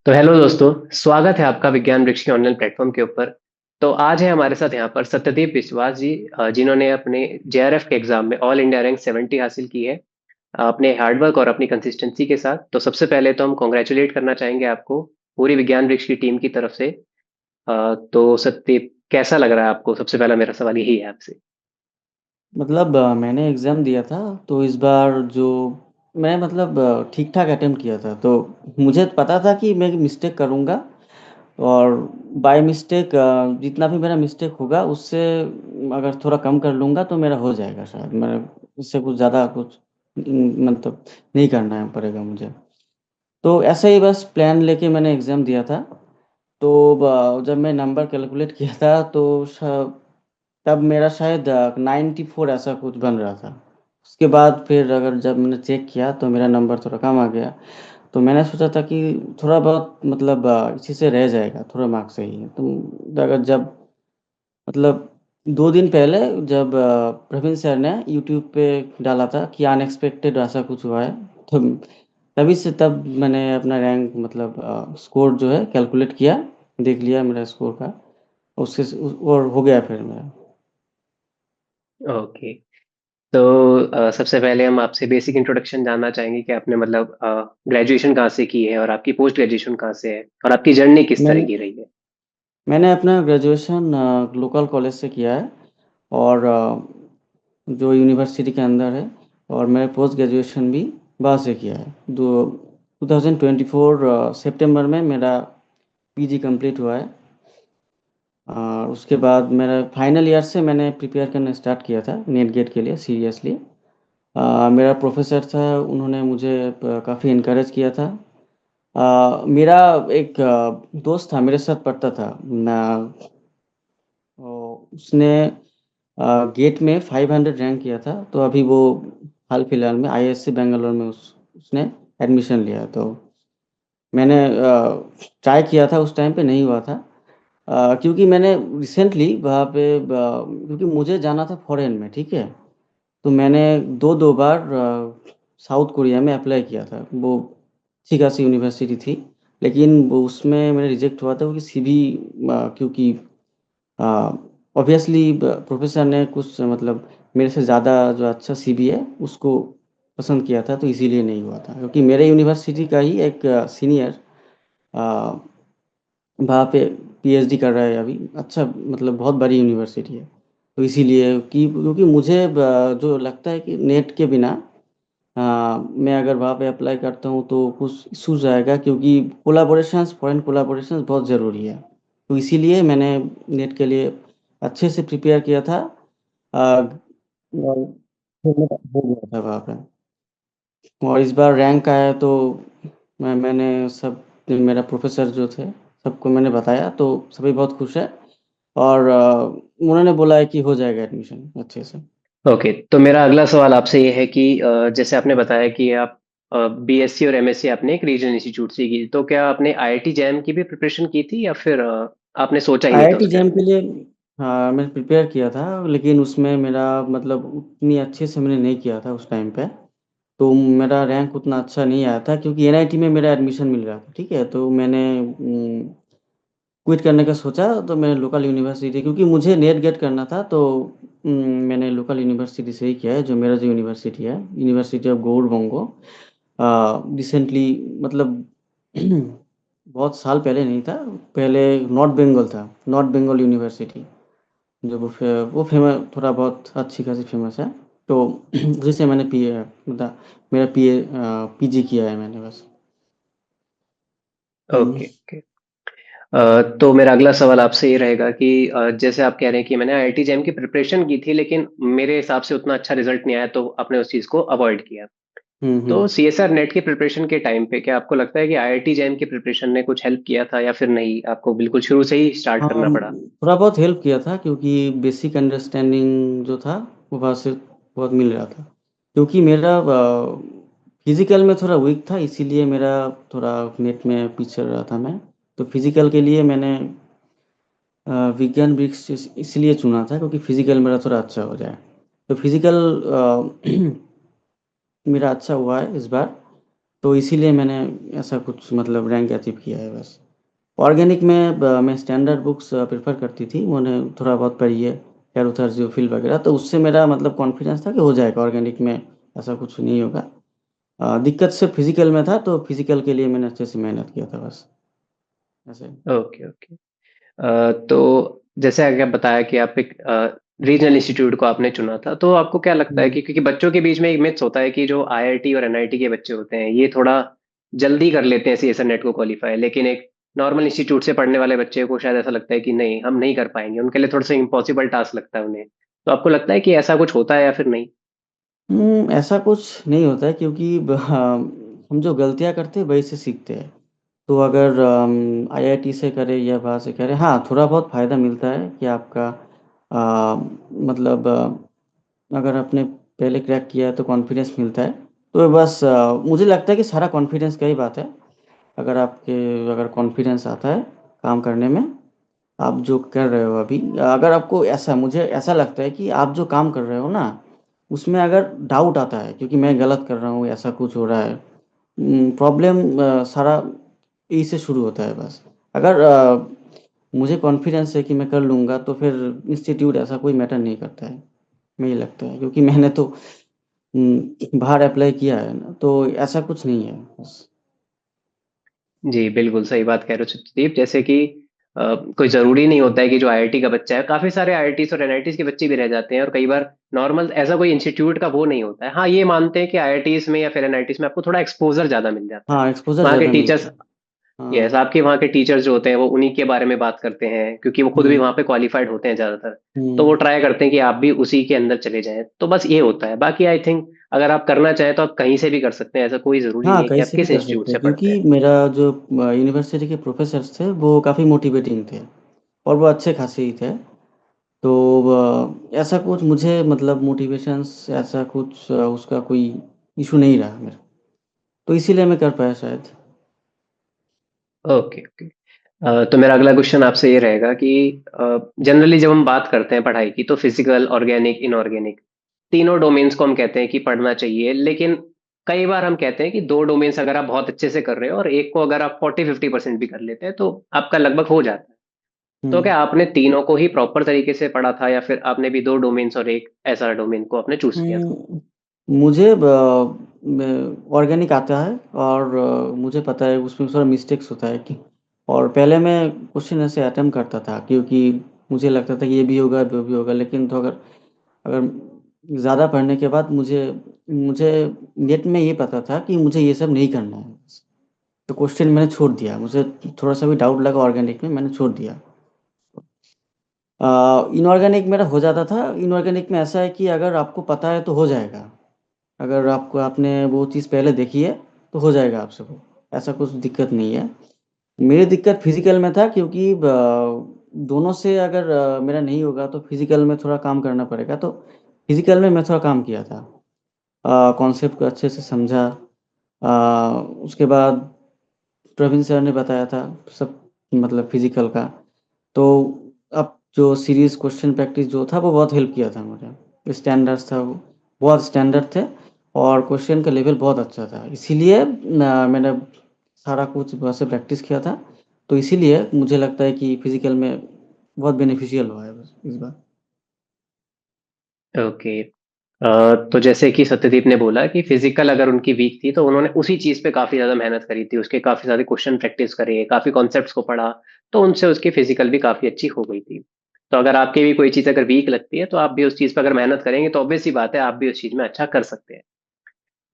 तो हेलो दोस्तों, स्वागत है आपका विज्ञान वृक्ष के ऑनलाइन प्लेटफॉर्म के ऊपर। तो आज है हमारे साथ यहाँ पर सत्यदेव विश्वास जी, जिन्होंने अपने जेआरएफ के एग्जाम में ऑल इंडिया रैंक 70 हासिल की है, अपने हार्डवर्क और अपनी कंसिस्टेंसी के साथ। तो सबसे पहले तो हम कॉन्ग्रेचुलेट करना चाहेंगे आपको पूरी विज्ञान वृक्ष की टीम की तरफ से। तो सत्यदेव, कैसा लग रहा है आपको? सबसे पहला मेरा सवाल यही है आपसे। मतलब मैंने एग्ज़ाम दिया था। तो इस बार जो मैं मतलब ठीक ठाक अटेम्प्ट किया था। तो मुझे पता था कि मैं मिस्टेक करूँगा। और बाय मिस्टेक जितना भी मेरा मिस्टेक होगा उससे अगर थोड़ा कम कर लूँगा तो मेरा हो जाएगा शायद। मैं इससे कुछ ज़्यादा कुछ मतलब नहीं करना है पड़ेगा मुझे। तो ऐसे ही बस प्लान लेके मैंने एग्ज़ाम दिया था। तो जब मैं नंबर कैलकुलेट किया था तो तब मेरा शायद 94 ऐसा कुछ बन रहा था। उसके बाद फिर अगर जब मैंने चेक किया तो मेरा नंबर थोड़ा कम आ गया। तो मैंने सोचा था कि थोड़ा बहुत मतलब इसी से रह जाएगा, थोड़ा मार्क्स सही है। तो अगर जब मतलब 2 दिन पहले जब प्रवीण सर ने यूट्यूब पे डाला था कि अनएक्सपेक्टेड ऐसा कुछ हुआ है, तो तभी से तब मैंने अपना रैंक मतलब स्कोर जो है कैलकुलेट किया, देख लिया मेरा स्कोर का। उससे और हो गया फिर मेरा। ओके। तो सबसे पहले हम आपसे बेसिक इंट्रोडक्शन जानना चाहेंगे कि आपने मतलब ग्रेजुएशन कहाँ से की है और आपकी पोस्ट ग्रेजुएशन कहाँ से है और आपकी जर्नी किस तरह मैंने की रही है। मैंने अपना ग्रेजुएशन लोकल कॉलेज से किया है। और जो यूनिवर्सिटी के अंदर है। और मैं पोस्ट ग्रेजुएशन भी वहाँ से किया है। दो 2024 सितंबर में मेरा पीजी कंप्लीट हुआ है। और उसके बाद मेरा फाइनल ईयर से मैंने प्रिपेयर करना स्टार्ट किया था नेट गेट के लिए सीरियसली। मेरा प्रोफेसर था, उन्होंने मुझे काफ़ी इनकरेज किया था। मेरा एक दोस्त था, मेरे साथ पढ़ता था ना। उसने गेट में 500 रैंक किया था। तो अभी वो हाल फिलहाल में आईआईएससी बेंगलोर में उसने एडमिशन लिया। तो मैंने ट्राई किया था, उस टाइम पे नहीं हुआ था। क्योंकि मैंने रिसेंटली वहाँ पे क्योंकि मुझे जाना था फॉरेन में, ठीक है। तो मैंने दो दो बार साउथ कोरिया में अप्लाई किया था। वो अच्छी खासी यूनिवर्सिटी थी, लेकिन वो उसमें मेरा रिजेक्ट हुआ था क्योंकि सीवी क्योंकि ऑब्वियसली प्रोफेसर ने कुछ मतलब मेरे से ज़्यादा जो अच्छा सीवी है उसको पसंद किया था, तो इसीलिए नहीं हुआ था। क्योंकि मेरे यूनिवर्सिटी का ही एक सीनियर वहाँ पे पीएचडी कर रहा है अभी। अच्छा मतलब बहुत बड़ी यूनिवर्सिटी है। तो इसीलिए कि क्योंकि मुझे जो लगता है कि नेट के बिना मैं अगर वहाँ पे अप्लाई करता हूँ तो कुछ इशूज़ आएगा, क्योंकि कोलैबोरेशंस फॉरेन कोलैबोरेशंस बहुत ज़रूरी है। तो इसीलिए मैंने नेट के लिए अच्छे से प्रिपेयर किया था। और फिर मेरा हो गया था वहाँ पे। और इस बार रैंक आया तो मैंने सब मेरा प्रोफेसर जो थे सबको मैंने बताया, तो सभी बहुत खुश है। और उन्होंने बोला है कि हो जाएगा एडमिशन अच्छे से। ओके, तो मेरा अगला सवाल आपसे ये है कि जैसे आपने बताया कि आप बीएससी और एमएससी आपने एक रीजनल इंस्टीट्यूट से की, तो क्या आपने आईआईटी जैम की भी प्रिपरेशन की थी या फिर आपने सोचा ही नहीं था आईआईटी उसके जैम बारे के लिए हाँ मैंने प्रिपेयर किया था, लेकिन उसमें मेरा मतलब उतनी अच्छे से मैंने नहीं किया था उस टाइम पे। तो मेरा रैंक उतना अच्छा नहीं आया था, क्योंकि एनआईटी में मेरा एडमिशन मिल रहा था, ठीक है। तो मैंने क्विट करने का सोचा। तो मैंने लोकल यूनिवर्सिटी, क्योंकि मुझे नेट गेट करना था, तो मैंने लोकल यूनिवर्सिटी से ही किया है। जो मेरा जो यूनिवर्सिटी है, यूनिवर्सिटी ऑफ गौड़ बंगो। रिसेंटली मतलब बहुत साल पहले नहीं था, पहले नॉर्थ बंगाल था, नॉर्थ बंगाल यूनिवर्सिटी। जो वो फेमस, थोड़ा बहुत अच्छी खासी फेमस है। तो उसी से मैंने पी मतलब मेरा पीजी किया है मैंने बस। में। हम्म। Okay okay. तो मेरा अगला सवाल आपसे ये रहेगा कि जैसे आप कह रहे हैं कि मैंने आईआईटी जैम की प्रिपरेशन की थी लेकिन मेरे हिसाब से उतना अच्छा रिजल्ट नहीं आया, तो आपने उस चीज़ को अवॉइड किया। तो हम्म। सीएसआर नेट की प्रिपरेशन के टाइम पे क्या आपको लगता है कि आईआईटी जैम की प्रिपरेशन ने कुछ हेल्प किया था या फिर नहीं, आपको बिल्कुल शुरू से ही स्टार्ट हाँ, करना पड़ा? थोड़ा बहुत हेल्प किया था, क्योंकि बेसिक अंडरस्टैंडिंग जो था वो वहाँ से बहुत मिल रहा था। क्योंकि मेरा फिजिकल में थोड़ा वीक था, इसीलिए मेरा थोड़ा नेट में पीछे रहा था मैं। तो फिजिकल के लिए मैंने विज्ञान वृक्ष इसलिए चुना था, क्योंकि फिजिकल मेरा थोड़ा अच्छा हो जाए। तो फिजिकल मेरा अच्छा हुआ है इस बार। तो इसीलिए मैंने ऐसा कुछ मतलब रैंक अचीव किया है बस। ऑर्गेनिक में मैं स्टैंडर्ड बुक्स प्रेफर करती थी, मैंने थोड़ा बहुत पढ़ी है, कैरुथर जियोफिल वगैरह, तो उससे मेरा मतलब कॉन्फिडेंस था कि हो जाएगा ऑर्गेनिक में, ऐसा कुछ नहीं होगा। दिक्कत सिर्फ फिजिकल में था, तो फिजिकल के लिए मैंने अच्छे से मेहनत किया था बस, ऐसे। Okay, okay. तो जैसे आगे आप बताया कि आप एक रीजनल इंस्टीट्यूट को आपने चुना था, तो आपको क्या लगता है हम्म। कि क्योंकि बच्चों के बीच में एक मिथ्स होता है कि जो आईआईटी और एनआईटी के बच्चे होते हैं, ये थोड़ा जल्दी कर लेते हैं सीएसएन नेट को क्वालिफाई, लेकिन एक नॉर्मल इंस्टीट्यूट से पढ़ने वाले बच्चे को शायद ऐसा लगता है कि नहीं, हम नहीं कर पाएंगे, उनके लिए थोड़ा सा इम्पॉसिबल टास्क लगता है उन्हें। तो आपको लगता है कि ऐसा कुछ होता है या फिर नहीं? ऐसा कुछ नहीं होता है, क्योंकि हम जो गलतियाँ करते हैं वही से सीखते हैं। तो अगर आईआईटी से करें या बाहर से करें, हाँ, थोड़ा बहुत फ़ायदा मिलता है कि आपका मतलब अगर आपने पहले क्रैक किया है तो कॉन्फिडेंस मिलता है। तो बस मुझे लगता है कि सारा कॉन्फिडेंस का ही बात है। अगर आपके अगर कॉन्फिडेंस आता है काम करने में, आप जो कर रहे हो अभी, अगर आपको ऐसा, मुझे ऐसा लगता है कि आप जो काम कर रहे हो ना, उसमें अगर डाउट आता है क्योंकि मैं गलत कर रहा हूँ, ऐसा कुछ हो रहा है, प्रॉब्लम सारा यहीं से शुरू होता है बस। अगर मुझे कॉन्फिडेंस है कि मैं कर लूँगा, तो फिर इंस्टीट्यूट ऐसा कोई मैटर नहीं करता है, मुझे लगता है, क्योंकि मैंने तो बाहर अप्लाई किया है ना, तो ऐसा कुछ नहीं है बस। जी, बिल्कुल सही बात कह रहे हो चित्रदीप। जैसे कि कोई ज़रूरी नहीं होता है कि जो आईआईटी का बच्चा है, काफ़ी सारे आईआईटीज़ और एनआईटीज़ के बच्चे भी रह जाते हैं, और कई बार नॉर्मल ऐसा कोई इंस्टीट्यूट का वो नहीं होता है। हाँ, ये मानते हैं कि आईआईटीज़ में या फिर एनआईटीज़ में आपको थोड़ा एक्सपोज़र ज़्यादा मिल जाता है। हाँ, एक्सपोज़र वहाँ के ज़्यादा मिलता टीचर्स, है। हाँ। यस, आपके वहाँ के टीचर्स जो होते हैं वो उन्हीं के बारे में बात करते हैं, क्योंकि वो खुद भी हुँ, वहाँ पे क्वालिफाइड होते हैं ज़्यादातर। तो वो हुँ। ट्राई करते हैं कि आप भी उसी के अंदर चले जाएँ। तो बस ये होता है। बाकी आई थिंक अगर आप करना चाहें तो आप कहीं से भी कर सकते हैं। ऐसा कोई ज़रूरी नहीं हाँ, है कि कहीं आप से भी किस कर इंस्टीट्यूट सकते हैं, से पढ़ते क्योंकि हैं। मेरा जो यूनिवर्सिटी के प्रोफ़ेसर्स थे, वो काफ़ी मोटिवेटिंग थे और वो अच्छे खासे ही थे। तो ऐसा कुछ मुझे मतलब मोटिवेशंस ऐसा कुछ उसका कोई इश्यू नहीं रहा मेरा। तो इसीलिए मैं कर पाया शायद। Okay, okay. तो मेरा अगला क्वेश्चन आपसे ये रहेगा कि जनरली जब हम बात करते हैं पढ़ाई की, तो फिजिकल, ऑर्गेनिक, इनऑर्गेनिक, तीनों डोमेन्स को हम कहते हैं कि पढ़ना चाहिए, लेकिन कई बार हम कहते हैं कि दो डोमेन्स अगर आप बहुत अच्छे से कर रहे हो और एक को अगर आप 40-50% भी कर लेते हैं तो आपका लगभग हो जाता है। हुँ। तो क्या आपने तीनों को ही प्रॉपर तरीके से पढ़ा था, या फिर आपने भी दो डोमेन्स और एक ऐसा डोमेन को आपने चूज किया था? मुझे ऑर्गेनिक आता है, और मुझे पता है उसमें थोड़ा मिस्टेक्स होता है कि, और पहले मैं क्वेश्चन ऐसे अटेम्प्ट करता था, क्योंकि मुझे लगता था कि ये भी होगा, वो भी होगा, लेकिन तो अगर अगर ज़्यादा पढ़ने के बाद मुझे मुझे नेट में ये पता था कि मुझे ये सब नहीं करना है। तो क्वेश्चन मैंने छोड़ दिया, मुझे थोड़ा-सा भी डाउट लगा ऑर्गेनिक में, मैंने छोड़ दिया। इनऑर्गेनिक मेरा हो जाता था। इनऑर्गेनिक में ऐसा है कि अगर आपको पता है तो हो जाएगा। अगर आपको आपने वो चीज़ पहले देखी है, तो हो जाएगा आपसे वो, ऐसा कुछ दिक्कत नहीं है। मेरी दिक्कत फिज़िकल में था, क्योंकि दोनों से अगर मेरा नहीं होगा तो फिज़िकल में थोड़ा काम करना पड़ेगा, तो फिज़िकल में मैं थोड़ा काम किया था। कॉन्सेप्ट को अच्छे से समझा। उसके बाद प्रवीण सर ने बताया था सब, मतलब फिज़िकल का। तो अब जो सीरीज़ क्वेश्चन प्रैक्टिस जो था, वो बहुत हेल्प किया था मुझे। स्टैंडर्ड्स था वो, बहुत स्टैंडर्ड थे, और क्वेश्चन का लेवल बहुत अच्छा था। इसीलिए मैंने सारा कुछ वैसे प्रैक्टिस किया था। तो इसीलिए मुझे लगता है कि फिज़िकल में बहुत बेनिफिशियल हुआ है बस इस बार। ओके। तो जैसे कि सत्यदीप ने बोला कि फिजिकल अगर उनकी वीक थी तो उन्होंने उसी चीज पे काफी ज्यादा मेहनत करी थी, उसके काफी सारे क्वेश्चन प्रैक्टिस करे, काफी कॉन्सेप्ट्स को पढ़ा, तो उनसे उसकी फिजिकल भी काफी अच्छी हो गई थी। तो अगर आपकी भी कोई चीज अगर वीक लगती है तो आप भी उस चीज पर अगर मेहनत करेंगे तो ऑब्वियस सी बात है आप भी उस चीज में अच्छा कर सकते हैं।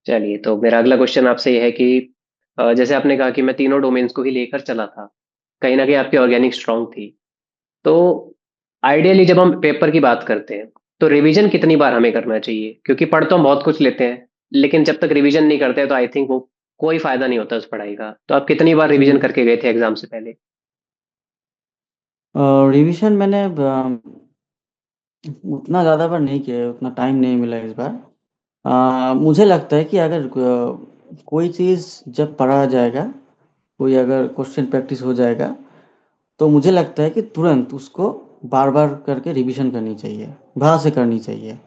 चलिए, तो मेरा अगला क्वेश्चन आपसे ये है कि जैसे आपने कहा कि मैं तीनों डोमेन्स को ही लेकर चला था, कहीं ना कहीं आपकी ऑर्गेनिक स्ट्रांग थी, तो आइडियली जब हम पेपर की बात करते हैं तो रिवीजन कितनी बार हमें करना चाहिए? क्योंकि पढ़ तो हम बहुत कुछ लेते हैं, लेकिन जब तक रिवीजन नहीं करते तो आई थिंक वो कोई फायदा नहीं होता उस पढ़ाई का। तो आप कितनी बार रिवीजन हुँ। करके गए थे एग्जाम से पहले? रिविज़न मैंने उतना ज़्यादा बार नहीं किया है, उतना टाइम नहीं मिला इस बार। मुझे लगता है कि अगर कोई चीज़ जब पढ़ा जाएगा, कोई अगर क्वेश्चन प्रैक्टिस हो जाएगा, तो मुझे लगता है कि तुरंत उसको बार-बार करके रिवीजन करनी चाहिए, बाहर से करनी चाहिए।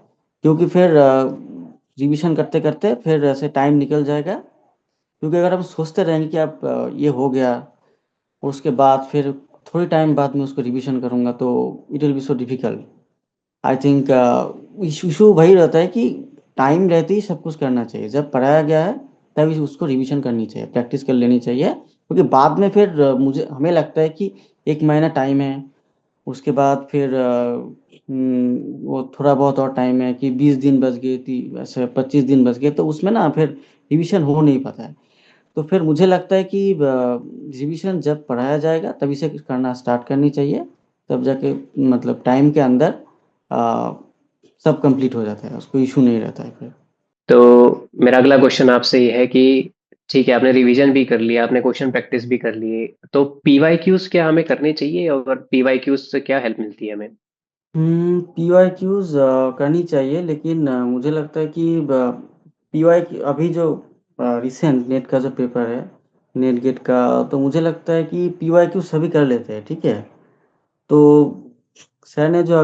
क्योंकि फिर रिवीजन करते-करते फिर ऐसे टाइम निकल जाएगा, क्योंकि अगर हम सोचते रहेंगे कि आप ये हो गया, और उसके बाद फिर थोड़ी टाइम बाद में उसको रिवीजन करूंगा, तो it will be so difficult. I think issue वही रहता है कि टाइम रहते ही सब कुछ करना चाहिए। जब पढ़ाया गया है तभी उसको रिवीजन करनी चाहिए, प्रैक्टिस कर लेनी चाहिए, क्योंकि बाद में फिर मुझे हमें लगता है कि 1 महीना टाइम है, उसके बाद फिर वो थोड़ा बहुत और टाइम है कि 20 दिन बच गए थी, ऐसे 25 दिन बच गए, तो उसमें ना फिर रिवीजन हो नहीं पाता है। तो फिर मुझे लगता है कि रिवीजन जब पढ़ाया जाएगा तभी से करना स्टार्ट करनी चाहिए, तब जाके मतलब टाइम के अंदर आ, सब कंप्लीट हो जाता है, उसको इशू नहीं रहता है फिर। तो मेरा अगला क्वेश्चन आपसे ये है कि ठीक है, आपने रिवीजन भी कर लिया, आपने क्वेश्चन प्रैक्टिस भी कर लिए, तो पीवाईक्यूज क्या हमें करने चाहिए, और पीवाईक्यूज से क्या हेल्प मिलती है हमें? पी वाई क्यूज करनी चाहिए, लेकिन मुझे लगता है कि पी वाई अभी जो रिसेंट नेट का जो पेपर है, नेट गेट का, तो मुझे लगता है कि पी वाई क्यू सभी कर लेते हैं, ठीक है। तो सर ने जो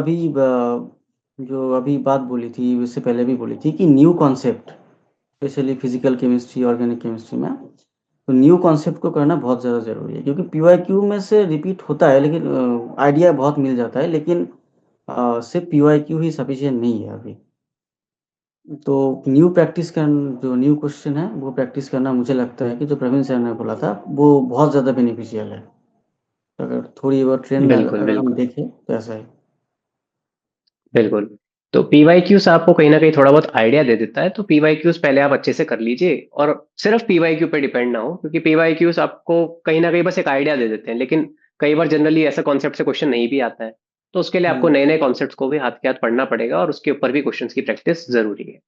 अभी बात बोली थी, उससे पहले भी बोली थी कि new concept, specially physical chemistry, organic chemistry में, तो न्यू कॉन्सेप्ट को करना बहुत ज़्यादा ज़रूरी है, क्योंकि पी वाई क्यू में से रिपीट होता है, लेकिन आइडिया बहुत मिल जाता है, लेकिन सिर्फ पी वाई क्यू ही सफिशियंट नहीं है अभी। तो न्यू प्रैक्टिस कर जो न्यू क्वेश्चन है वो प्रैक्टिस करना, मुझे लगता है कि जो प्रवीण सर ने बोला था वो बहुत ज़्यादा बेनिफिशियल है। अगर थोड़ी बहुत ट्रेंड बिल्कुल, अगर हम बिल्कुल, देखें तो ऐसा है। बिल्कुल। तो पीवाईक्यूज आपको कहीं ना कहीं थोड़ा बहुत आइडिया दे देता है, तो पीवाईक्यूज पहले आप अच्छे से कर लीजिए, और सिर्फ पीवाईक्यू पे डिपेंड ना हो, क्योंकि पीवाईक्यूज आपको कहीं ना कहीं बस एक आइडिया दे देते हैं, लेकिन कई बार जनरली ऐसा कॉन्सेप्ट से क्वेश्चन नहीं भी आता है। तो उसके लिए आपको हुँ, नए नए कॉन्सेप्ट्स को भी हाथ के हाथ पढ़ना पड़ेगा, और उसके ऊपर भी क्वेश्चंस की प्रैक्टिस जरूरी है।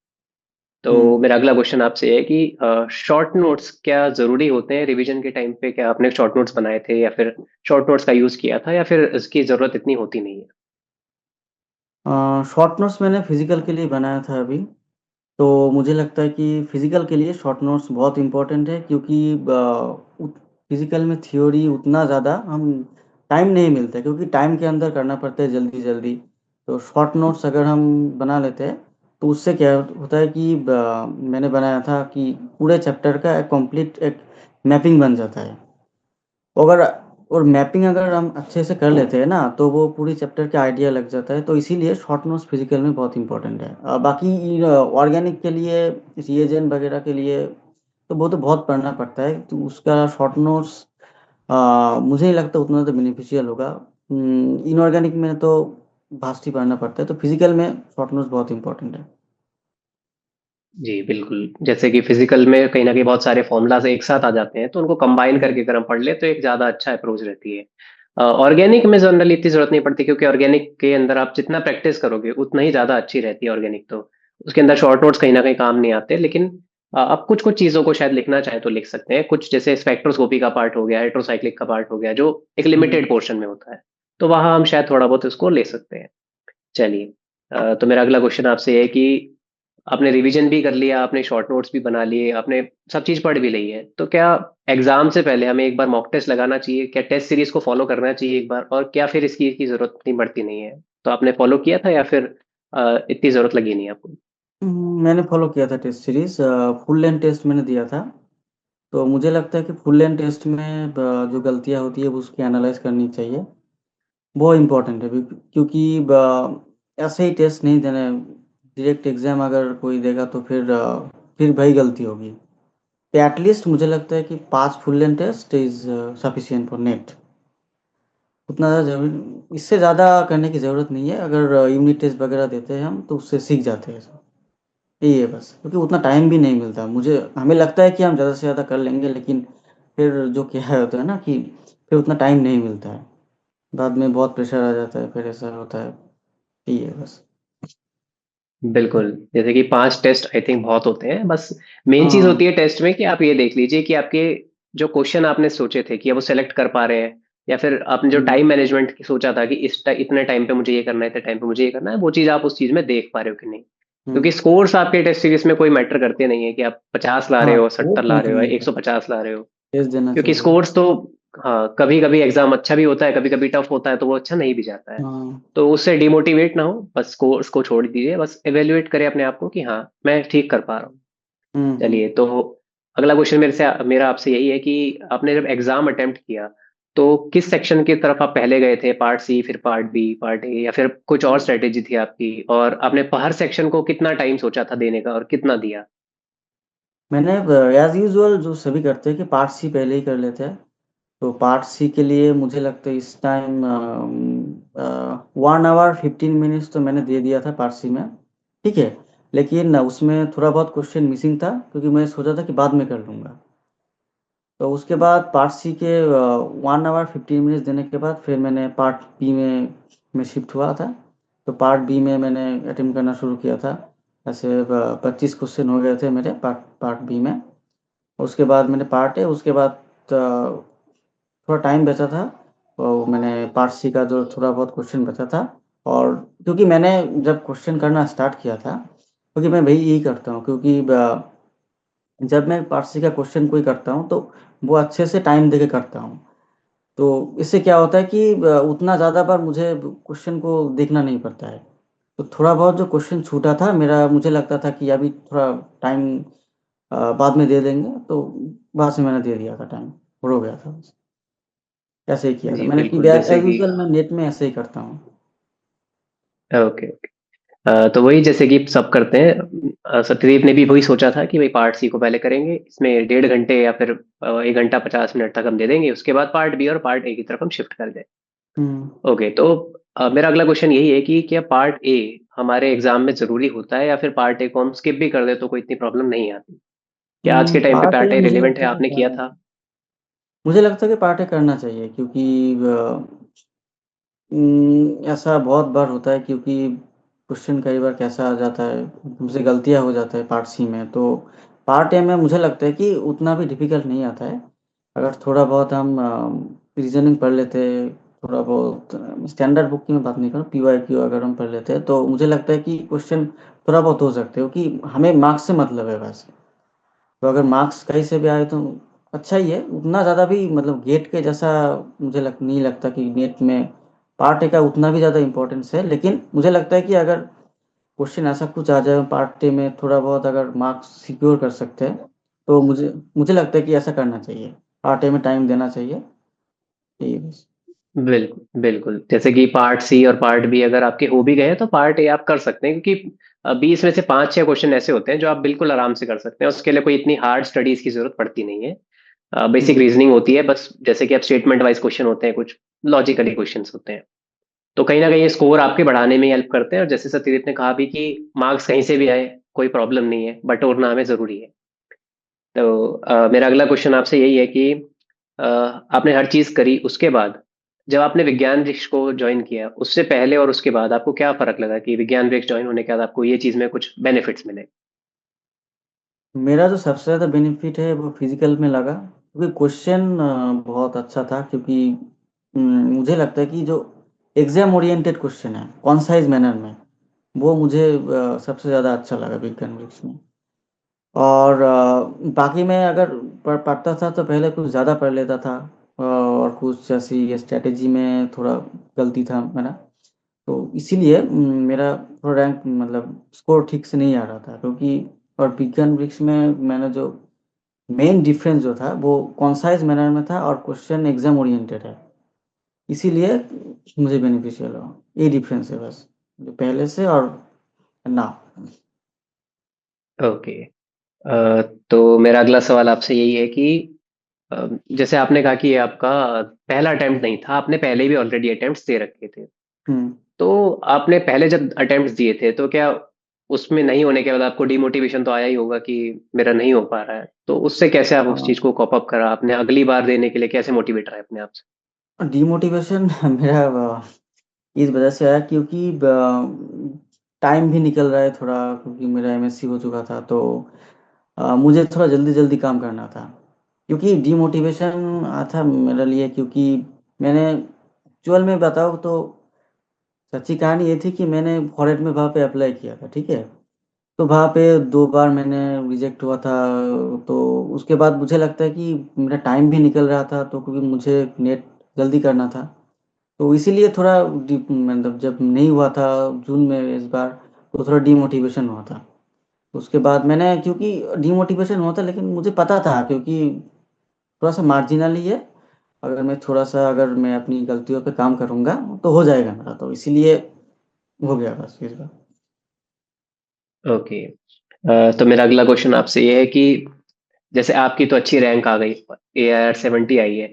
तो हुँ। मेरा अगला क्वेश्चन आपसे है कि शॉर्ट नोट्स क्या जरूरी होते हैं रिवीजन के टाइम पे? क्या आपने शॉर्ट नोट्स बनाए थे, या फिर शॉर्ट नोट्स का यूज किया था, या फिर इसकी जरूरत इतनी होती नहीं है? शॉर्ट नोट्स मैंने फिज़िकल के लिए बनाया था अभी। तो मुझे लगता है कि फिज़िकल के लिए शॉर्ट नोट्स बहुत इम्पोर्टेंट है, क्योंकि फिज़िकल में थ्योरी उतना ज़्यादा हम टाइम नहीं मिलता है, क्योंकि टाइम के अंदर करना पड़ता है जल्दी-जल्दी। तो शॉर्ट नोट्स अगर हम बना लेते हैं, तो उससे क्या होता है कि मैंने बनाया था कि पूरे चैप्टर का एक कंप्लीट एक मैपिंग बन जाता है। अगर और मैपिंग अगर हम अच्छे से कर लेते हैं ना, तो वो पूरी चैप्टर का आइडिया लग जाता है, तो इसीलिए शॉर्ट नोट्स फिजिकल में बहुत इंपॉर्टेंट है। बाकी ऑर्गेनिक के लिए, रिएजेंट वगैरह के लिए, तो वो तो बहुत पढ़ना पड़ता है, तो उसका शॉर्ट नोट्स मुझे नहीं लगता उतना तो बेनिफिशियल होगा। इनऑर्गेनिक में तो भास्ट ही पढ़ना पड़ता है, तो फिजिकल में शॉर्ट नोट्स बहुत इंपॉर्टेंट है। जी, बिल्कुल। जैसे कि फिज़िकल में कहीं न कहीं बहुत सारे फ़ॉर्मूलाज़ एक साथ आ जाते हैं, तो उनको कंबाइन हम्म, करके अगर हम पढ़ लें, तो एक ज़्यादा अच्छा अप्रोच रहती है। ऑर्गेनिक में जनरली इतनी ज़रूरत नहीं पड़ती, क्योंकि ऑर्गेनिक के अंदर आप जितना प्रैक्टिस करोगे, उतना ही ज़्यादा अच्छी रहती है ऑर्गेनिक तो। उसके अंदर शॉर्ट नोट्स कहीं न कहीं काम नहीं आते, लेकिन आप कुछ-कुछ चीज़ों को शायद लिखना चाहें तो लिख सकते हैं। कुछ जैसे स्पेक्ट्रोस्कोपी का पार्ट हो गया, हेटेरोसाइक्लिक का पार्ट हो गया, जो एक हम्म, लिमिटेड पोर्शन में होता है। तो वहाँ हम शायद थोड़ा बहुत इसको ले सकते हैं। चलिए, तो मेरा अगला क्वेश्चन आपसे ये है कि आपने रिवीजन भी कर लिया, आपने शॉर्ट नोट्स भी बना लिए, आपने सब चीज़ पढ़ भी ली है, तो क्या एग्ज़ाम से पहले हमें एक बार मॉक टेस्ट लगाना चाहिए? क्या टेस्ट सीरीज़ को फ़ॉलो करना चाहिए एक बार, और क्या फिर इसकी ज़रूरत नहीं पड़ती नहीं है? तो आपने फ़ॉलो किया था, या फिर इतनी ज़रूरत लगी नहीं आपको? मैंने फॉलो किया था test series, full length test मैंने दिया था। तो मुझे लगता है कि फुल लेंथ टेस्ट में जो गलतियाँ होती है वो उसकी एनालाइज़ करनी चाहिए। वो इम्पोर्टेंट है, क्योंकि ऐसे ही टेस्ट नहीं देना है। डायरेक्ट एग्ज़ाम अगर कोई देगा तो फिर वही गलती होगी। तो एट लीस्ट मुझे लगता है कि 5 full length test is sufficient for NET. उतना ज़्यादा ज़रूरी, इससे ज़्यादा करने की ज़रूरत नहीं है। अगर यूनिट टेस्ट वगैरह देते हैं हम, तो उससे सीख जाते हैं सब। यही है बस, क्योंकि उतना टाइम भी नहीं मिलता मुझे। हमें लगता है कि हम ज़्यादा से ज़्यादा कर लेंगे, लेकिन फिर जो क्या है होता है ना कि फिर उतना टाइम नहीं मिलता है। बाद में बहुत प्रेशर आ जाता है, फिर ऐसा होता है। यही है बस। बिल्कुल, जैसे कि 5 टेस्ट आई थिंक बहुत होते हैं, बस मेन चीज़ हाँ। होती है टेस्ट में कि आप ये देख लीजिए कि आपके जो क्वेश्चन आपने सोचे थे कि वो सेलेक्ट कर पा रहे हैं, या फिर आपने जो हुँ, टाइम मैनेजमेंट की सोचा था कि इतने टाइम पे मुझे ये करना है, इतने टाइम पे मुझे ये करना है, वो चीज़ आप उस चीज़ में देख पा रहे हो कि नहीं? हुँ। क्योंकि स्कोर्स आपके टेस्ट सीरीज़ में कोई मैटर करते नहीं है कि आप 50 ला रहे हाँ, हो, वो 70 ला रहे मैटर हो, नहीं करता। 150 ला रहे हो। टेस्ट देना क्योंकि चाहिए। स्कोर्स तो, हाँ, कभी-कभी एग्ज़ाम अच्छा भी होता है, कभी-कभी टफ होता है, तो वो अच्छा नहीं भी जाता है। हाँ। तो उससे डिमोटिवेट ना हो, बस स्कोर्स को छोड़ दीजिए, बस इवैल्यूएट करें अपने आप को कि हाँ, मैं ठीक कर पा रहा हूँ। हुँ, चलिए, हुँ। तो अगला क्वेश्चन मेरा आपसे यही है कि आपने जब एग्जाम अटेम्प्ट किया तो किस सेक्शन की तरफ आप पहले गए थे, पार्ट सी, फिर पार्ट बी, पार्ट ए, या फिर कुछ और स्ट्रेटेजी थी आपकी? और आपने हर सेक्शन को कितना टाइम सोचा था देने का और कितना दिया? मैंने एज यूजुअल जो सभी करते हैं कि पार्ट सी पहले ही कर लेते हैं। तो पार्ट सी के लिए मुझे लगता है इस टाइम 1 आवर 15 मिनट्स तो मैंने दे दिया था पार्ट सी में। ठीक है। लेकिन उसमें थोड़ा बहुत क्वेश्चन मिसिंग था क्योंकि मैं सोचा था कि बाद में कर लूँगा। तो उसके बाद पार्ट सी के 1 आवर 15 मिनट्स देने के बाद फिर मैंने पार्ट बी में शिफ्ट हुआ था। तो पार्ट बी में मैंने अटेम्प्ट करना शुरू किया था। ऐसे 25 क्वेश्चन हो गए थे मेरे पार्ट पार्ट बी में। उसके बाद मैंने पार्ट ए, उसके बाद थोड़ा टाइम बचा था, तो मैंने पार्ट सी का जो थोड़ा बहुत क्वेश्चन बचा था। और क्योंकि मैंने जब क्वेश्चन करना स्टार्ट किया था, क्योंकि मैं वही यही करता हूँ, क्योंकि जब मैं पार्ट सी का क्वेश्चन कोई करता हूँ तो वो अच्छे से टाइम दे के करता हूँ। तो इससे क्या होता है कि उतना ज़्यादा बार मुझे क्वेश्चन को देखना नहीं पड़ता है। तो थोड़ा बहुत जो क्वेश्चन छूटा था मेरा, मुझे लगता था कि अभी थोड़ा टाइम बाद में दे देंगे, तो बाद में मैंने दे दिया था टाइम, और हो गया था बस। ऐसे ही किया था जी मैंने कि बिल्कुल, जैसे एज़ कि यूजुअल मैं नेट में ऐसे ही करता हूँ। ओके। तो वही जैसे कि सब करते हैं, सत्यदीप ने भी वही सोचा था कि भाई पार्ट सी को पहले करेंगे, इसमें 1.5 घंटे या फिर 1 घंटा 50 मिनट तक हम दे देंगे, उसके बाद पार्ट बी और पार्ट ए की तरफ हम शिफ्ट कर दें। हुँ। ओके, तो मेरा अगला क्वेश्चन यही है कि क्या पार्ट ए हमारे एग्जाम में जरूरी होता है, या फिर पार्ट ए को हम स्किप भी कर दे तो कोई इतनी प्रॉब्लम नहीं आती? क्या आज के टाइम पे पार्ट पार्ट ए ए मुझे रिलेवेंट है, लगता आपने किया था? मुझे लगता है कि पार्ट ए करना चाहिए, क्योंकि ऐसा बहुत बार होता है, क्योंकि क्वेश्चन कई बार कैसा आ जाता है, हमसे गलतियाँ हो जाता है पार्ट सी में। तो पार्ट ए में मुझे लगता है कि उतना भी डिफ़िकल्ट नहीं आता है। अगर थोड़ा बहुत हम रीज़निंग पढ़ लेते, थोड़ा बहुत स्टैंडर्ड बुक की मैं बात नहीं कर रहा हूँ, पीवाईक्यू अगर हम पढ़ लेते हैं, तो मुझे लगता है कि क्वेश्चन थोड़ा बहुत हो सकते हैं, क्योंकि हमें मार्क्स से मतलब है वैसे। तो अगर मार्क्स कहीं से भी आए तो अच्छा ही है, उतना ज़्यादा भी मतलब गेट के जैसा मुझे नहीं लगता कि नेट में पार्ट ए का उतना भी ज़्यादा इम्पोर्टेंस है। लेकिन मुझे लगता है कि अगर क्वेश्चन ऐसा कुछ आ जाए पार्ट ए में, थोड़ा बहुत अगर मार्क्स सिक्योर कर सकते हैं, तो मुझे मुझे लगता है कि ऐसा करना चाहिए, पार्ट ए में टाइम देना चाहिए। यही बस। बिल्कुल बिल्कुल, जैसे कि पार्ट सी और पार्ट बी अगर आपके हो भी गए हैं तो पार्ट ए आप कर सकते हैं, क्योंकि 20 में से 5-6 क्वेश्चन ऐसे होते हैं जो आप बिल्कुल आराम से कर सकते हैं, उसके लिए कोई इतनी हार्ड स्टडीज की जरूरत पड़ती नहीं है। बेसिक हुँ। रीजनिंग होती है बस, जैसे कि आप स्टेटमेंट वाइज क्वेश्चन होते हैं, कुछ लॉजिकली क्वेश्चंस होते हैं। तो कहीं ना कहीं ये स्कोर आपके बढ़ाने में हेल्प करते हैं, और जैसे सत्यदीप ने कहा भी कि मार्क्स कहीं से भी आए कोई प्रॉब्लम नहीं है, बटोरना हमें जरूरी है। तो मेरा अगला क्वेश्चन आपसे यही है कि आपने हर चीज करी, उसके बाद जब आपने विज्ञान वृक्ष को ज्वाइन किया, उससे पहले और उसके बाद आपको क्या फर्क लगा कि विज्ञान वृक्ष ज्वाइन होने के बाद आपको ये चीज में कुछ बेनिफिट्स मिले? मेरा जो सबसे ज़्यादा बेनिफिट है वो फिज़िकल में लगा, क्योंकि क्वेश्चन बहुत अच्छा था, क्योंकि मुझे लगता है कि जो एग्ज़ाम ओरिएंटेड क्वेश्चन है, कॉन्साइज़ मैनर में, वो मुझे सबसे ज़्यादा अच्छा लगा विज्ञान विषय में। और बाकी मैं अगर पढ़ता था तो पहले कुछ ज़्यादा पढ़ लेता था, और कुछ ऐसी स्ट्रैटेजी में थोड़ा गलती था मेरा। तो इसीलिए मेरा थोड़ा रैंक मतलब स्कोर ठीक से नहीं आ रहा था, क्योंकि और विज्ञान वृक्ष में मैंने जो मेन डिफरेंस जो था वो कॉन्साइज़ मैनर में था, और क्वेश्चन एग्ज़ाम ओरिएंटेड है। इसीलिए मुझे बेनिफिशियल हुआ। ये डिफरेंस है बस, जो पहले से और नाउ। ओके। तो मेरा अगला सवाल आपसे यही है कि जैसे आपने कहा कि ये आपका पहला अटेम्प्ट नहीं था, आपने पहले भी ऑलरेडी अटेम्प्ट्स दे रखे थे, हुँ। तो आपने पहले जब अटेम्प्ट्स दिए थे तो क्या उसमें नहीं होने के बाद आपको डिमोटिवेशन तो आया ही होगा कि मेरा नहीं हो पा रहा है, तो उससे कैसे आप उस हाँ, चीज को कॉप अप करा, आपने अगली बार देने के लिए कैसे मोटिवेट रहे अपने आप से? डिमोटिवेशन मेरा इस वजह से आया, क्योंकि टाइम भी निकल रहा है थोड़ा, क्योंकि मेरा एमएससी हो चुका था, तो मुझे थोड़ा जल्दी-जल्दी काम करना था। क्योंकि डिमोटिवेशन था मेरे लिए, क्योंकि मैंने एक्चुअल में बताऊँ तो सच्ची कहानी ये थी कि मैंने फॉरेट में वहाँ पे अप्लाई किया था, ठीक है? तो वहाँ पे 2 बार मैंने रिजेक्ट हुआ था, तो उसके बाद मुझे लगता है कि मेरा टाइम भी निकल रहा था, तो क्योंकि मुझे नेट जल्दी करना था। तो इसीलिए थोड़ा मतलब जब नहीं हुआ था जून में इस बार, तो थोड़ा डिमोटिवेशन हुआ था। उसके बाद मैंने, क्योंकि डिमोटिवेशन हुआ था, लेकिन मुझे पता था क्योंकि थोड़ा-सा मार्जिनल ही है, अगर मैं अपनी गलतियों पे काम करूँगा, तो हो जाएगा मेरा, तो इसीलिए हो गया बस इस बार। ओके। तो मेरा अगला क्वेश्चन आपसे ये है कि जैसे आपकी तो अच्छी रैंक आ गई, AIR 70 आई है,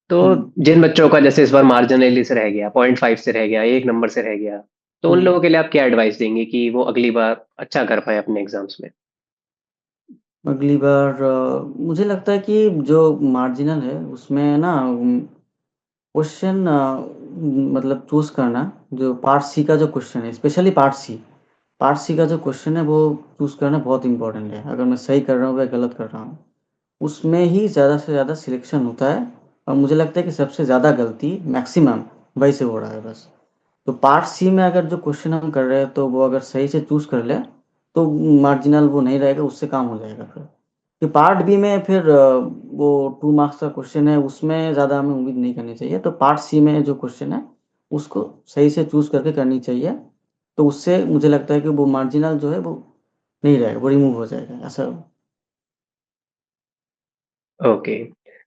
तो हुँ, जिन बच्चों का जैसे इस बार मार्जिनली से रह गया, 0.5 से रह गया, 1 नंबर से रह गया, तो उन हुँ। लोगों के लिए आप क्या एडवाइस देंगे कि वो अगली बार अच्छा कर पाए अपने एग्जाम्स में? अगली बार मुझे लगता है कि जो मार्जिनल है उसमें ना क्वेश्चन मतलब चूज़ करना, जो पार्ट सी का जो क्वेश्चन है, स्पेशली पार्ट सी का जो क्वेश्चन है वो चूज़ करना बहुत इम्पोर्टेंट है। अगर मैं सही कर रहा हूँ या गलत कर रहा हूँ, उसमें ही ज़्यादा से ज़्यादा सिलेक्शन होता है, और मुझे लगता है कि सबसे ज़्यादा गलती मैक्सिमम वहीं से हो रहा है बस। तो पार्ट सी में अगर जो क्वेश्चन हम कर रहे हैं, तो वो अगर सही से चूज़ कर लें, तो मार्जिनल वो नहीं रहेगा, उससे काम हो जाएगा फिर। कि पार्ट बी में फिर वो 2 मार्क्स का क्वेश्चन है, उसमें ज़्यादा हमें उम्मीद नहीं करनी चाहिए। तो पार्ट सी में जो क्वेश्चन है, उसको सही से चूज़ करके करनी चाहिए। तो उससे मुझे लगता है कि वो मार्जिनल जो है वो नहीं रहेगा, वो रिमूव हो जाएगा, ऐसा। ओके।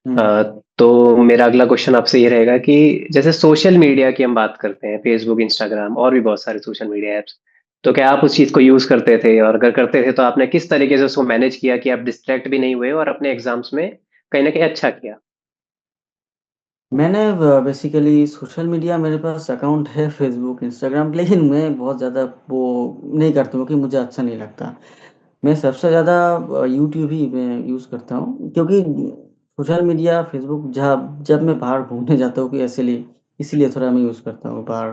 हुँ। तो मेरा अगला क्वेश्चन आपसे ये रहेगा कि जैसे सोशल मीडिया की हम बात करते हैं, फेसबुक, इंस्टाग्राम और भी बहुत सारे सोशल मीडिया ऐप्स, तो क्या आप उस चीज़ को यूज़ करते थे, और अगर करते थे तो आपने किस तरीके से उसको मैनेज किया कि आप डिस्ट्रैक्ट भी नहीं हुए और अपने एग्जाम्स में कहीं ना कहीं अच्छा किया? मैंने बेसिकली सोशल मीडिया, मेरे पास अकाउंट है फ़ेसबुक, इंस्टाग्राम, लेकिन मैं बहुत ज़्यादा वो नहीं करता हूँ, क्योंकि मुझे अच्छा नहीं लगता। मैं सबसे ज़्यादा यूट्यूब ही मैं यूज़ करता हूँ, क्योंकि सोशल मीडिया, फ़ेसबुक, जहाँ जब मैं बाहर घूमने जाता हूँ, कि इसीलिए इसीलिए थोड़ा मैं यूज़ करता हूँ, बाहर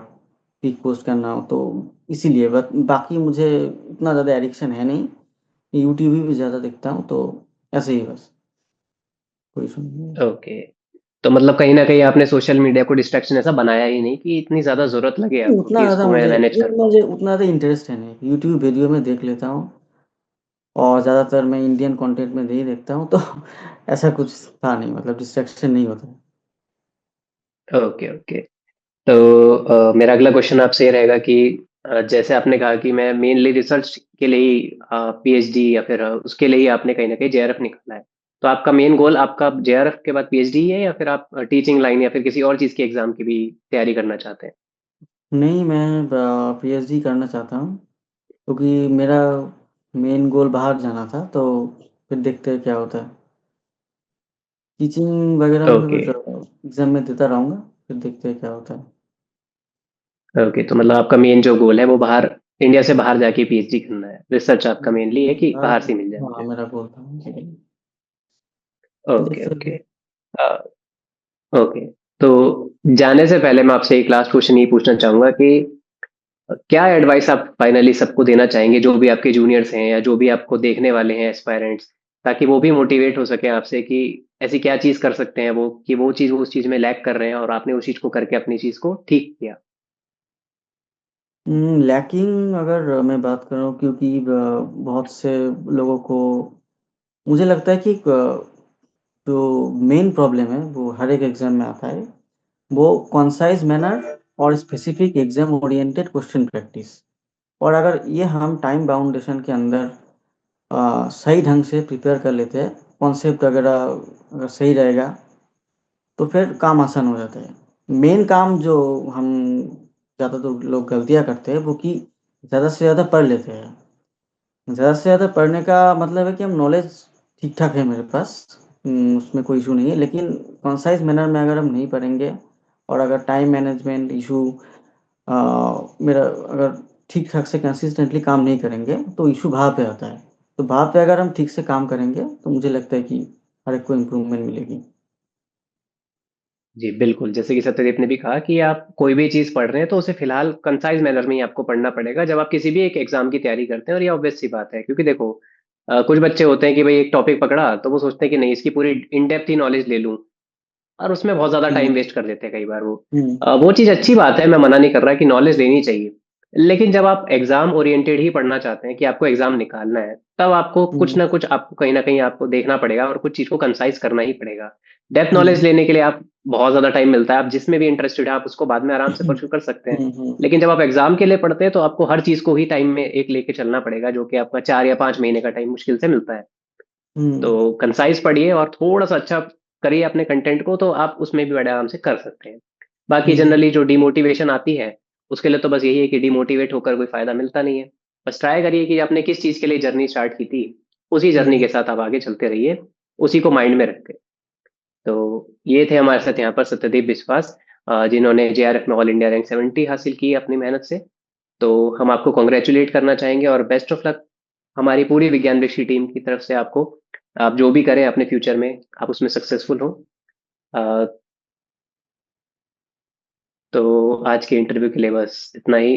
पिक पोस्ट करना हो तो इसीलिए। बाकी मुझे उतना ज़्यादा एडिक्शन है नहीं, यूट्यूब ही भी ज़्यादा देखता हूँ, तो ऐसे ही बस, कोई इशू नहीं है। ओके। तो मतलब कहीं ना कहीं आपने सोशल मीडिया को डिस्ट्रैक्शन ऐसा बनाया ही नहीं कि इतनी ज़्यादा ज़रूरत लगे नहीं, आपको उतना कि ज़्यादा इसको मैं मुझे मैनेज नहीं, कर पाऊँ। मुझे उतना ज़्यादा इंटरेस्ट है नहीं। यूट्यूब वीडियो में देख लेता हूँ, और ज़्यादातर मैं इंडियन कंटेंट में नहीं देखता हूँ, तो ऐसा कुछ था नहीं, मतलब डिस्ट्रैक्शन नहीं होता है। Okay, okay. तो मेरा अगला क्वेश्चन आपसे ये रहेगा कि जैसे आपने कहा कि मैं मेनली रिसर्च के लिए ही पीएचडी या फिर उसके लिए ही आपने कहीं न कहीं जेआरएफ निकाला है। तो आपका मेन गोल आपका जेआरएफ के बाद पीएचडी ही है, या फिर आप टीचिंग लाइन या फिर किसी और चीज़ की एग्ज़ाम की भी तैयारी करना चाहते हैं? नहीं, मैं पीएचडी करना चाहता हूँ, क्योंकि मेरा मेन गोल बाहर जाना था, तो फिर देखते हैं क्या होता है। टीचिंग वगैरह में ओके, फिर एग्ज़ाम में देता रहूँगा, फिर देखते हैं क्या होता है। ओके। तो मतलब आपका मेन जो गोल है वो बाहर, इंडिया से बाहर जाके पीएचडी करना है। रिसर्च आपका मेनली है कि हाँ, बाहर से मिल जाए हाँ, मुझे। मेरा गोल था जी। ओके, देखते हैं ओके। फिर। अ, ओके। तो जाने से पहले मैं आपसे एक लास्ट क्वेश्चन ये पूछना चाहूँगा कि क्या एडवाइस आप फाइनली सबको देना चाहेंगे, जो भी आपके जूनियर्स हैं या जो भी आपको देखने वाले हैं एस्पायरेंट्स, ताकि वो भी मोटिवेट हो सके आपसे कि ऐसी क्या चीज़ कर सकते हैं वो, कि वो चीज़ वो उस चीज़ में लैग कर रहे हैं और आपने उस चीज़ को करके अपनी चीज़ को ठीक किया? लैकिंग अगर मैं बात कर रहा हूँ, क्योंकि बहुत से लोगों को, मुझे लगता है कि जो मेन प्रॉब्लम है वो हर एक एग्ज़ाम में आता है, वो कॉन्साइज़ मैनर और specific exam oriented question practice. और अगर ये हम टाइम बाउंडेशन के अंदर सही ढंग से प्रिपेयर कर लेते हैं, कॉन्सेप्ट वगैरह अगर सही रहेगा, तो फिर काम आसान हो जाता है। मेन काम जो हम ज़्यादातर लोग गलतियाँ करते हैं, वो कि ज़्यादा से ज़्यादा पढ़ लेते हैं। ज़्यादा से ज़्यादा पढ़ने का मतलब है कि हम नॉलेज ठीक-ठाक है मेरे पास, उसमें कोई इश्यू नहीं है, लेकिन कंसाइज़ मैनर में अगर हम नहीं पढ़ेंगे, और अगर टाइम मैनेजमेंट इश्यू अ, मेरा अगर ठीक-ठाक से कंसिस्टेंटली काम नहीं करेंगे, तो इश्यू वहाँ पे आता है। तो वहाँ पे अगर हम ठीक से काम करेंगे, तो मुझे लगता है कि हर एक को इम्प्रूवमेंट मिलेगी। जी, बिल्कुल। जैसे कि सत्यदेव ने भी कहा कि आप कोई भी चीज़ पढ़ रहे हैं तो उसे फ़िलहाल कंसाइज़ मैनर में ही आपको पढ़ना पड़ेगा जब आप किसी भी एक एग्ज़ाम की तैयारी करते हैं, और ये ऑब्वियस सी बात है, क्योंकि देखो कुछ बच्चे होते हैं कि भई एक टॉपिक पकड़ा तो वो सोचते हैं कि नहीं, इसकी पूरी इन डेप्थ ही नॉलेज ले लूँ, और उसमें बहुत ज़्यादा हुँ, टाइम वेस्ट कर देते हैं कई बार वो। हुँ, वो चीज़ अच्छी बात है, मैं मना नहीं कर रहा कि नॉलेज लेनी चाहिए। लेकिन जब आप एग्जाम ओरिएंटेड ही पढ़ना चाहते हैं कि आपको एग्जाम निकालना है, तब आपको कुछ हुँ, ना कुछ आपको कहीं ना कहीं आपको देखना पड़ेगा और कुछ चीज को कंसाइज करना ही पड़ेगा। डेप्थ नॉलेज हुँ, लेने के लिए आप बहुत ज्यादा टाइम मिलता है, आप जिसमें भी इंटरेस्टेड है आप उसको बाद में आराम से हुँ, परस्यू कर सकते हैं। हुँ, लेकिन जब आप एग्जाम के लिए पढ़ते हैं तो आपको हर चीज को ही टाइम में एक लेके चलना पड़ेगा, जो कि आपका 4 या 5 महीने का टाइम मुश्किल से मिलता है। हुँ, तो कंसाइज पढ़िए और थोड़ा सा अच्छा करिए अपने कंटेंट को, तो आप उसमें भी बड़े आराम से कर सकते हैं। बाकी हुँ, जनरली जो डिमोटिवेशन आती है, उसके लिए तो बस यही है कि डिमोटिवेट होकर कोई फायदा मिलता नहीं है। बस ट्राई करिए कि आपने किस चीज के लिए जर्नी स्टार्ट की थी, उसी जर्नी हुँ, के साथ आप आगे चलते रहिए, उसी को माइंड में रख के। तो ये थे हमारे साथ यहाँ पर सत्यदीप बिस्वास, जिन्होंने जेआरएफ में ऑल इंडिया रैंक 70 हासिल की है अपनी मेहनत से। तो हम आपको कॉन्ग्रेचुलेट करना चाहेंगे और बेस्ट ऑफ लक हमारी पूरी विज्ञान दृष्टि टीम की तरफ से आपको। आप जो भी करें अपने फ्यूचर में, आप उसमें सक्सेसफुल हो। अ, तो आज के इंटरव्यू के लिए बस इतना ही।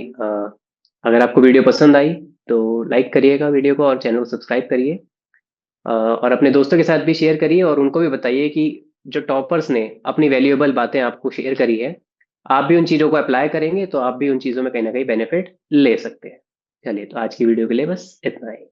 अगर आपको वीडियो पसंद आई तो लाइक करिएगा वीडियो को और चैनल को सब्सक्राइब करिए। और अपने दोस्तों के साथ भी शेयर करिए और उनको भी बताइए कि जो टॉपर्स ने अपनी वैल्यूएबल बातें आपको शेयर करी है, आप भी उन चीज़ों को अप्लाई करेंगे तो आप भी उन चीज़ों में कहीं ना कहीं बेनिफिट ले सकते हैं। चलिए, तो आज की वीडियो के लिए बस इतना ही।